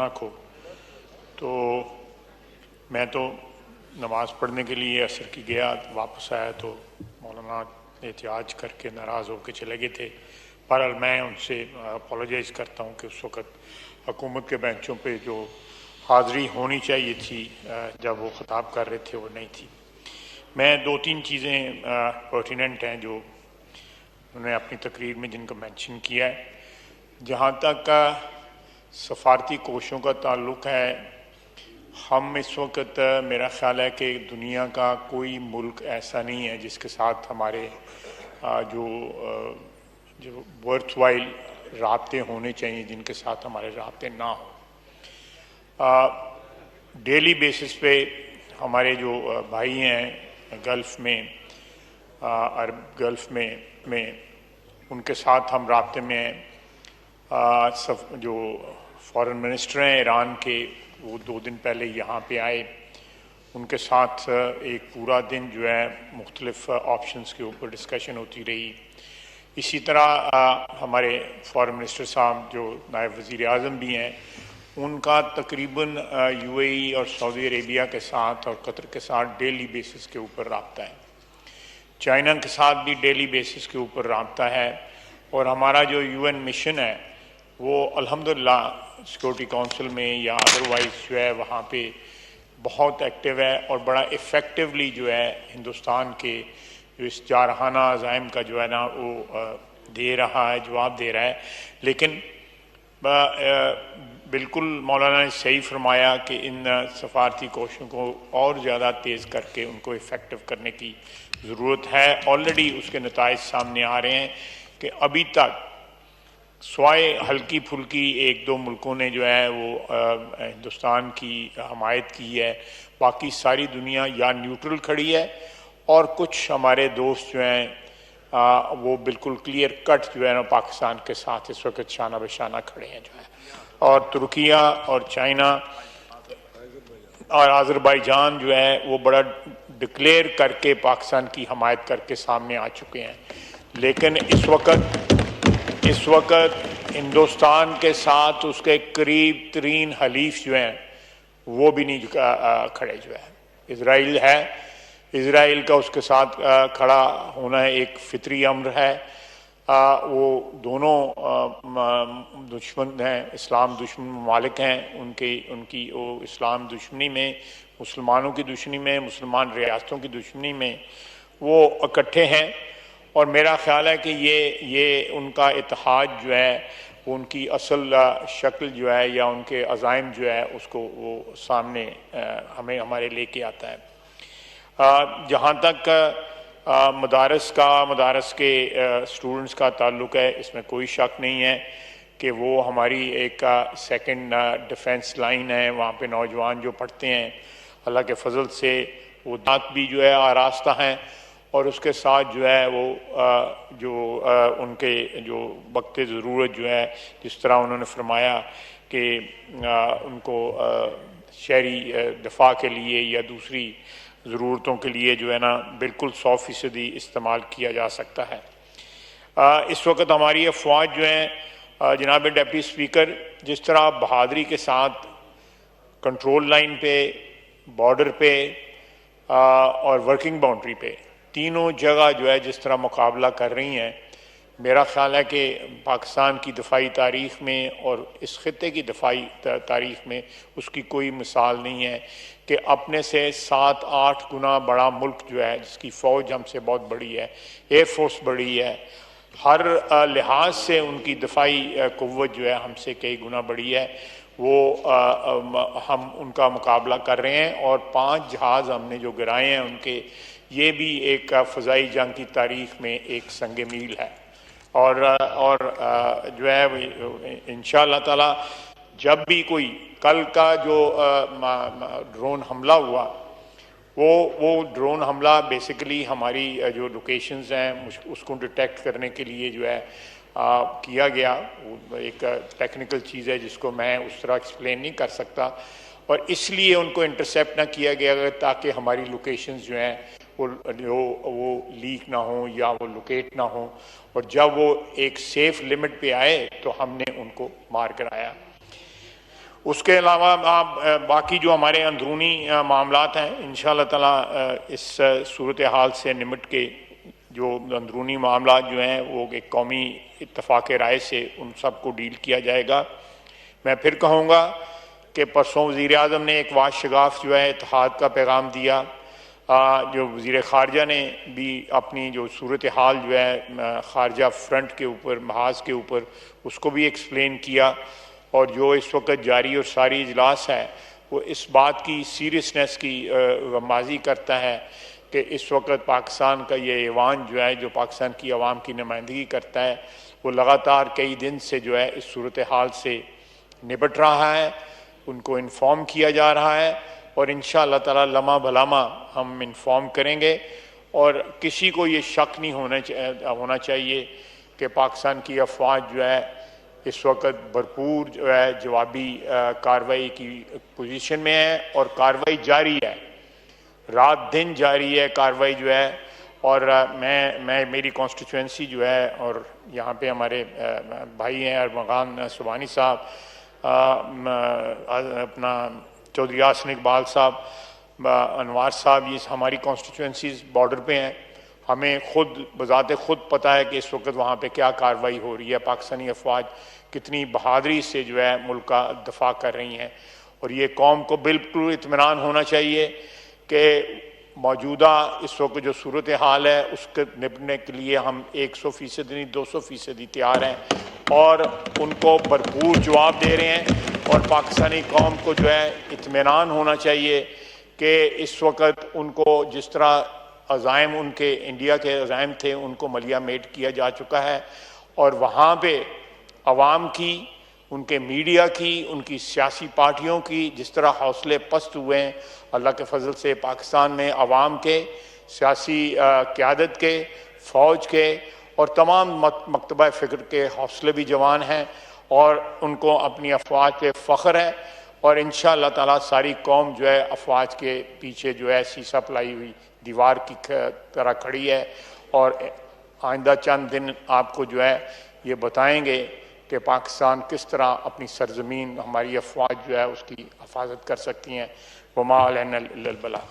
खतरनाक हो। तो मैं तो नमाज़ पढ़ने के लिए असर की गया, वापस आया तो मौलाना एहतियाज करके नाराज़ होकर चले गए थे। बहरहाल मैं उनसे अपोलोजाइज़ करता हूँ कि उस वक़्त हुकूमत के बेंचों पे जो हाज़री होनी चाहिए थी जब वो ख़िताब कर रहे थे वो नहीं थी। मैं दो तीन चीज़ें पर्टिनेंट हैं जो उन्होंने अपनी तकरीर में जिनको मेंशन किया है। जहाँ तक सफारती कोशों का ताल्लुक़ है, हम इस वक्त मेरा ख़्याल है कि दुनिया का कोई मुल्क ऐसा नहीं है जिसके साथ हमारे जो वर्थवाइल राब्ते होने चाहिए, जिनके साथ हमारे राब्ते ना हो। डेली बेसिस पे हमारे जो भाई हैं गल्फ़ में, अरब गल्फ़ में उनके साथ हम राब्ते में हैं। जो फॉरेन मिनिस्टर हैं ईरान के, वो 2 दिन पहले यहाँ पे आए। उनके साथ एक पूरा दिन जो है मुख्तलिफ़ ऑप्शंस के ऊपर डिस्कशन होती रही। इसी तरह हमारे फॉरेन मिनिस्टर साहब जो नायब वज़ीर आज़म भी हैं, उनका तकरीबन यूएई और सऊदी अरेबिया के साथ और कतर के साथ डेली बेसिस के ऊपर राब्ता है। चाइना के साथ भी डेली बेसिस के ऊपर राब्ता है। और हमारा जो यूएन मिशन है वो अल्हम्दुलिल्लाह सिक्योरिटी काउंसिल में या अदरवाइज़ जो है वहाँ पे बहुत एक्टिव है और बड़ा इफ़ेक्टिवली जो है हिंदुस्तान के जो इस जारहाना अज़ाइम का जो है ना वो दे रहा है, जवाब दे रहा है। लेकिन बिल्कुल मौलाना ने सही फरमाया कि इन सफारती कोशिशों को और ज़्यादा तेज़ करके उनको इफ़ेक्टिव करने की ज़रूरत है। ऑलरेडी उसके नताइज सामने आ रहे हैं कि अभी तक स्वाय हल्की फुल्की 1-2 मुल्कों ने जो है वो हिंदुस्तान की हमायत की है, बाकी सारी दुनिया या न्यूट्रल खड़ी है और कुछ हमारे दोस्त जो हैं वो बिल्कुल क्लियर कट जो है ना पाकिस्तान के साथ इस वक्त शाना बशाना खड़े हैं जो है। और तुर्किया और चाइना और आज़रबाईजान जो है वो बड़ा डिक्लेयर करके पाकिस्तान की हमायत करके सामने आ चुके हैं। लेकिन इस वक्त हिंदुस्तान के साथ उसके करीब तरीन हलीफ जो हैं वो भी नहीं खड़े जो है। इजराइल है, इजराइल का उसके साथ खड़ा होना है एक फितरी अम्र है। वो दोनों दुश्मन हैं, इस्लाम दुश्मन ममालिक हैं। उनकी वो इस्लाम दुश्मनी में, मुसलमानों की दुश्मनी में, मुसलमान रियासतों की दुश्मनी में वो इकट्ठे हैं। और मेरा ख्याल है कि ये उनका इत्तेहाद जो है वो उनकी असल शक्ल जो है या उनके अज़ाइम जो है उसको वो सामने हमें हमारे लेके आता है। जहाँ तक मदारस के स्टूडेंट्स का ताल्लुक़ है, इसमें कोई शक नहीं है कि वो हमारी एक सेकंड डिफेंस लाइन है। वहाँ पे नौजवान जो पढ़ते हैं अल्लाह के फजल से वो दांत भी जो है आरास्ता हैं और उसके साथ जो है वो उनके जो वक्त ज़रूरत जो है, जिस तरह उन्होंने फरमाया कि उनको शहरी दफा के लिए या दूसरी ज़रूरतों के लिए जो है ना बिल्कुल 100% इस्तेमाल किया जा सकता है। इस वक्त हमारी अफवाज जो हैं जनाब डिप्टी स्पीकर, जिस तरह बहादरी के साथ कंट्रोल लाइन पे, बॉर्डर पे और वर्किंग बाउंड्री पे तीनों जगह जो है जिस तरह मुकाबला कर रही हैं, मेरा ख्याल है कि पाकिस्तान की दफ़ाई तारीख़ में और इस ख़ित्ते की दफ़ाई तारीख़ में उसकी कोई मिसाल नहीं है कि अपने से 7-8 गुना बड़ा मुल्क जो है, जिसकी फ़ौज हमसे बहुत बड़ी है, एयरफोर्स बड़ी है, हर लिहाज से उनकी दफ़ाई क़ुव्वत जो है हमसे कई गुना बड़ी है, वो हम उनका मुकाबला कर रहे हैं। और 5 जहाज़ हमने जो गिराए हैं उनके, ये भी एक फ़ज़ाई जंग की तारीख़ में एक संग मील है। और जो है इंशाअल्लाह ताला जब भी कोई कल का जो ड्रोन हमला हुआ, वो ड्रोन हमला बेसिकली हमारी जो लोकेशंस हैं उसको डिटेक्ट करने के लिए जो है किया गया। एक टेक्निकल चीज़ है जिसको मैं उस तरह एक्सप्लेन नहीं कर सकता, और इसलिए उनको इंटरसेप्ट ना किया गया ताकि हमारी लोकेशंस जो हैं वो लीक ना हो या वो लोकेट ना हो। और जब वो एक सेफ लिमिट पे आए तो हमने उनको मार कराया। उसके अलावा बाकी जो हमारे अंदरूनी मामलात हैं, इंशाअल्लाह ताला इस सूरत हाल से निमट के जो अंदरूनी मामलात जो हैं वो एक कौमी इत्तफाक़ राय से उन सब को डील किया जाएगा। मैं फिर कहूँगा कि परसों वज़ीर आज़म ने एक वाशगाफ जो है इत्तेहाद का पैगाम दिया, जो वज़ीर ख़ारजा ने भी अपनी जो सूरत हाल जो है ख़ारजा फ्रंट के ऊपर महाज के ऊपर उसको भी एक्सप्लेन किया, और जो इस वक्त जारी और सारी इजलास है वो इस बात की सीरियसनेस की गमाज़ी करता है कि इस वक्त पाकिस्तान का ये ऐवान जो है जो पाकिस्तान की आवाम की नुमाइंदगी करता है वो लगातार कई दिन से जो है इस सूरत हाल से निपट रहा है, उनको इन्फॉर्म किया जा रहा है और इंशाअल्लाह ताला लम्हा भलामा हम इन्फॉर्म करेंगे। और किसी को ये शक नहीं होना चाहिए कि पाकिस्तान की अफवाज जो है इस वक्त भरपूर जो है जवाबी कार्रवाई की पोजीशन में है और कार्रवाई जारी है, रात दिन जारी है कार्रवाई जो है। और मैं मेरी कॉन्स्टिट्यूंसी जो है और यहाँ पे हमारे भाई हैं अरमगान सुबानी साहब, अपना चौधरी यासिन इकबाल साहब, अनवार साहब, ये हमारी कॉन्स्टिट्यूंसीज बॉर्डर पे हैं। हमें खुद बजाते खुद पता है कि इस वक्त वहाँ पे क्या कार्रवाई हो रही है, पाकिस्तानी अफवाज कितनी बहादुरी से जो है मुल्क का दफा कर रही हैं। और ये कौम को बिल्कुल इत्मीनान होना चाहिए कि मौजूदा इस वक्त जो सूरत हाल है उसके निपटने के लिए हम 100% नहीं 200% तैयार हैं और उनको भरपूर जवाब दे रहे हैं। और पाकिस्तानी कौम को जो है इत्मीनान होना चाहिए कि इस वक्त उनको जिस तरह अज़ाइम उनके इंडिया के अज़ाइम थे उनको मलिया मेट किया जा चुका है और वहाँ पे अवाम की, उनके मीडिया की, उनकी सियासी पार्टियों की जिस तरह हौसले पस्त हुए हैं, अल्लाह के फजल से पाकिस्तान में अवाम के, सियासी क़यादत के, फ़ौज के और तमाम मकतबा फ़िक्र के हौसले भी जवान हैं और उनको अपनी अफवाज पे फ़ख्र है। और इंशाअल्लाह ताला सारी कौम जो है अफवाज के पीछे जो है शीशा पलाई हुई दीवार की तरह खड़ी है। और आइंदा चंद दिन आपको जो है ये बताएंगे कि पाकिस्तान किस तरह अपनी सरजमीन, हमारी अफवाज जो है उसकी हिफाजत कर सकती हैं। वमा अलैना इल्लल बलाग।